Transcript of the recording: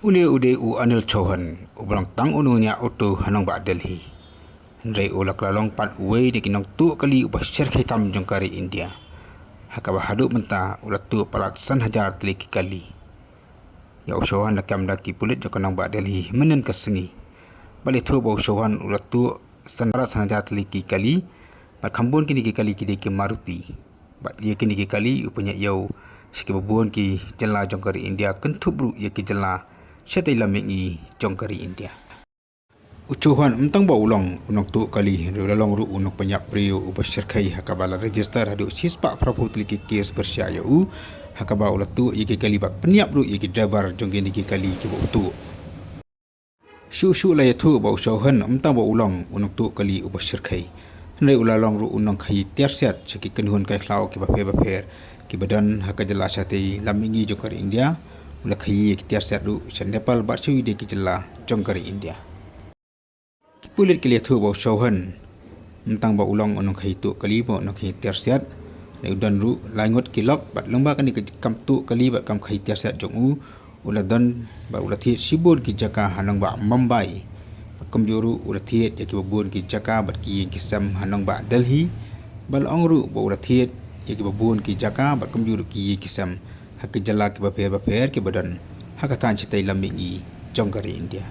Ule ude u Anil Chauhan ubalang tang ununya utu hanong ba Delhi. Nrei ulak lalong pat uwe de kinong tu kali ubah syark hitam jongkari India. Hakaba haduk menta ulat tu palat san hajar teliki kali. Ya usawan nakam daki pulit jokanong ba Delhi menen kesengi. Balik tu bau usawan ulat tu san hajar teliki kali. Bat kambun kini ki kali kide ki Maruti. Bat dia kini ki kali upanya yau sekibabuan ki jela jongkari India kentubru ya ki jela syaitai lamingi jongkari India. Ucuhan mentang ba ulang unok tu kali lalong ru unok penyak priu ubasyrkai hakabala register hadu sispa prapu teliki kes bersya yau hakaba ulat tu ya ki kali ba penyak ru ya ki dabar jongkini ki kali ki ba utu. Shu la yatu ba usahan mentang ba ulang unok tu kali ubasyrkai. Hendai ulalong ru unong kai tiarsiat seki kenuhun kai klau ki baper ki badan haka jela syaitai lamingi jongkari India. Ula kai ki tiarsiat ru san Nepal ba chui de ki jela jongkari India. Pulit kali tu bau syauhan mentang ba ulang unong kai tu kali ba unong kai tiarsiat ne udan ru langot kilok bat lomba kan ki kam tu kali ba kam kai tiarsiat jongu ula dan ba ula thi sibun ki jaka hanang ba Mumbai kamjuru ula thi ya ki babun ki jaka bat ki kisam hanang ba Delhi bal ongru ba ula thi ya ki babun ki jaka bat kamjuru ki kisam hak jala ki baper ki badan hakatan citai lamingi jongkari India.